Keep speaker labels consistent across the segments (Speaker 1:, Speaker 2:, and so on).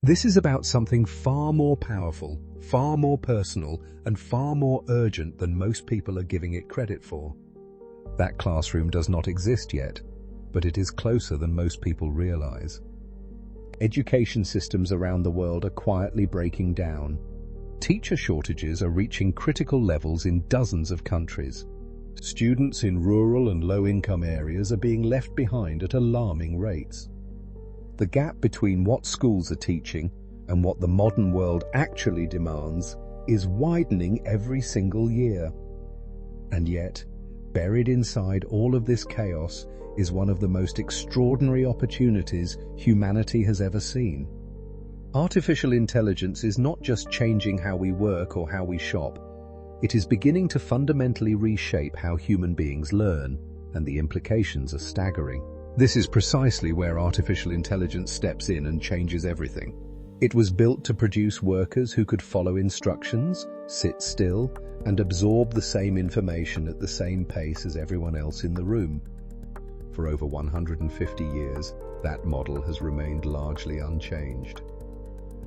Speaker 1: This is about something far more powerful, far more personal, and far more urgent than most people are giving it credit for. That classroom does not exist yet, but it is closer than most people realize. Education systems around the world are quietly breaking down. Teacher shortages are reaching critical levels in dozens of countries. Students in rural and low-income areas are being left behind at alarming rates. The gap between what schools are teaching and what the modern world actually demands is widening every single year. And yet, buried inside all of this chaos is one of the most extraordinary opportunities humanity has ever seen. Artificial intelligence is not just changing how we work or how we shop. It is beginning to fundamentally reshape how human beings learn, and the implications are staggering. This is precisely where artificial intelligence steps in and changes everything. It was built to produce workers who could follow instructions, sit still, and absorb the same information at the same pace as everyone else in the room. For over 150 years, that model has remained largely unchanged.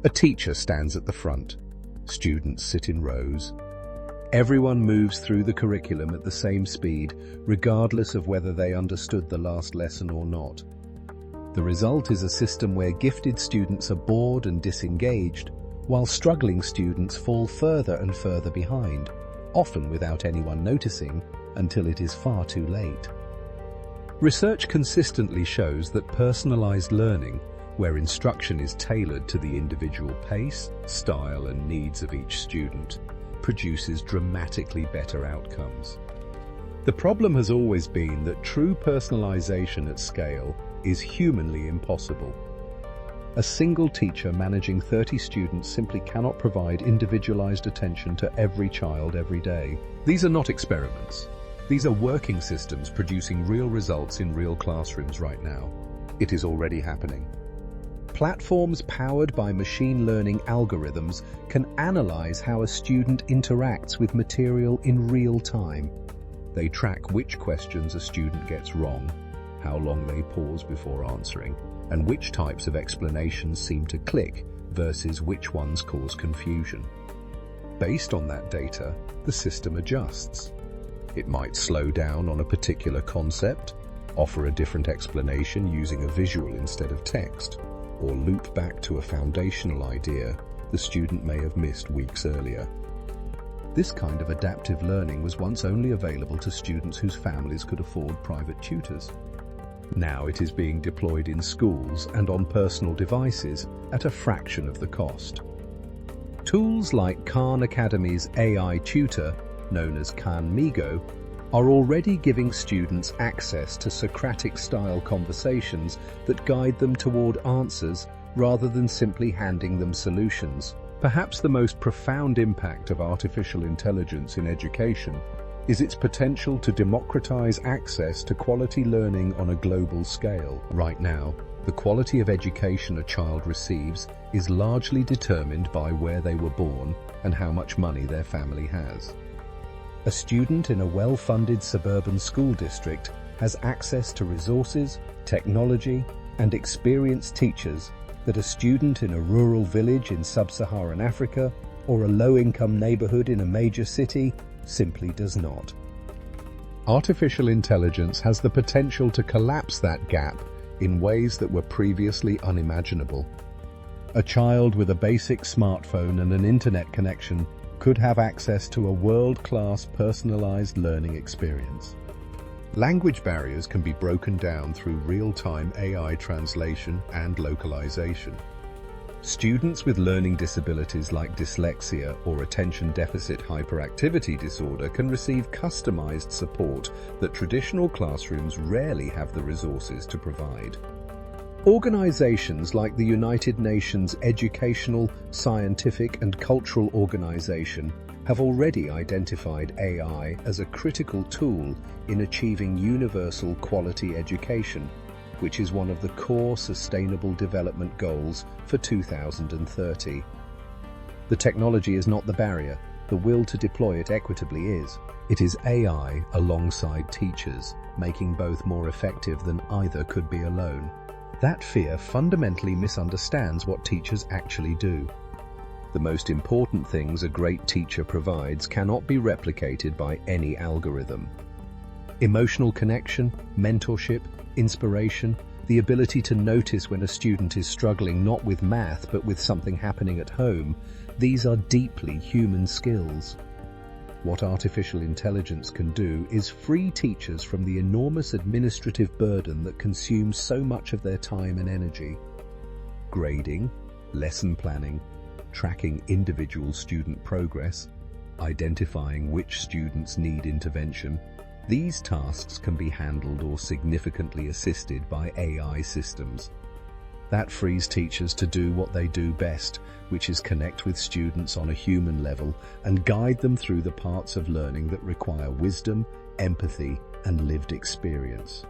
Speaker 1: A teacher stands at the front. Students sit in rows. Everyone moves through the curriculum at the same speed, regardless of whether they understood the last lesson or not. The result is a system where gifted students are bored and disengaged, while struggling students fall further and further behind, often without anyone noticing until it is far too late. Research consistently shows that personalized learning, where instruction is tailored to the individual pace, style, and needs of each student, produces dramatically better outcomes. The problem has always been that true personalization at scale is humanly impossible. A single teacher managing 30 students simply cannot provide individualized attention to every child every day. These are not experiments. These are working systems producing real results in real classrooms right now. It is already happening. Platforms powered by machine learning algorithms can analyze how a student interacts with material in real time. They track which questions a student gets wrong, how long they pause before answering, and which types of explanations seem to click versus which ones cause confusion. Based on that data, the system adjusts. It might slow down on a particular concept, offer a different explanation using a visual instead of text, or loop back to a foundational idea the student may have missed weeks earlier. This kind of adaptive learning was once only available to students whose families could afford private tutors. Now it is being deployed in schools and on personal devices at a fraction of the cost. Tools like Khan Academy's AI tutor, known as Khan Migo, are already giving students access to Socratic-style conversations that guide them toward answers rather than simply handing them solutions. Perhaps the most profound impact of artificial intelligence in education is its potential to democratize access to quality learning on a global scale. Right now, the quality of education a child receives is largely determined by where they were born and how much money their family has. A student in a well-funded suburban school district has access to resources, technology, and experienced teachers that a student in a rural village in sub-Saharan Africa or a low-income neighborhood in a major city simply does not. Artificial intelligence has the potential to collapse that gap in ways that were previously unimaginable. A child with a basic smartphone and an internet connection could have access to a world-class personalized learning experience. Language barriers can be broken down through real-time AI translation and localization. Students with learning disabilities like dyslexia or attention deficit hyperactivity disorder can receive customized support that traditional classrooms rarely have the resources to provide. Organizations like the United Nations Educational, Scientific and Cultural Organization have already identified AI as a critical tool in achieving universal quality education, which is one of the core Sustainable Development Goals for 2030. The technology is not the barrier, the will to deploy it equitably is. It is AI alongside teachers, making both more effective than either could be alone. That fear fundamentally misunderstands what teachers actually do. The most important things a great teacher provides cannot be replicated by any algorithm. Emotional connection, mentorship, inspiration, the ability to notice when a student is struggling not with math but with something happening at home, these are deeply human skills. What artificial intelligence can do is free teachers from the enormous administrative burden that consumes so much of their time and energy. Grading, lesson planning, tracking individual student progress, identifying which students need intervention, these tasks can be handled or significantly assisted by AI systems. That frees teachers to do what they do best, which is connect with students on a human level and guide them through the parts of learning that require wisdom, empathy, and lived experience.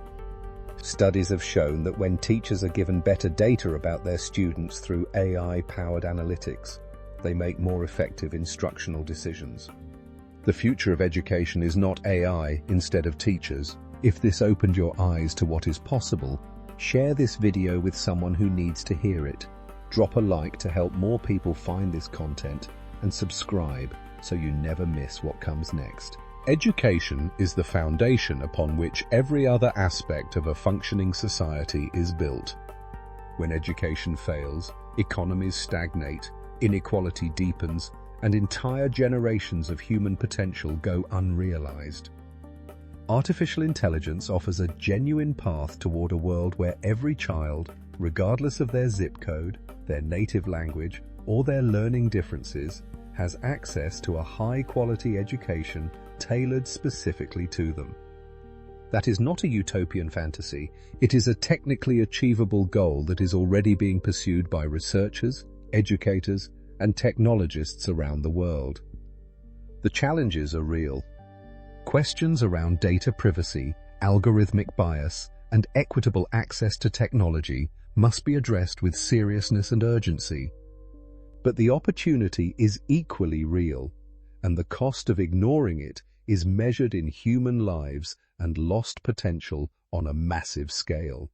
Speaker 1: Studies have shown that when teachers are given better data about their students through AI-powered analytics, they make more effective instructional decisions. The future of education is not AI instead of teachers. If this opened your eyes to what is possible, share this video with someone who needs to hear it. Drop a like to help more people find this content, and subscribe so you never miss what comes next. Education is the foundation upon which every other aspect of a functioning society is built. When education fails, economies stagnate, inequality deepens, and entire generations of human potential go unrealized. Artificial intelligence offers a genuine path toward a world where every child, regardless of their zip code, their native language, or their learning differences, has access to a high-quality education tailored specifically to them. That is not a utopian fantasy. It is a technically achievable goal that is already being pursued by researchers, educators, and technologists around the world. The challenges are real. Questions around data privacy, algorithmic bias, and equitable access to technology must be addressed with seriousness and urgency. But the opportunity is equally real, and the cost of ignoring it is measured in human lives and lost potential on a massive scale.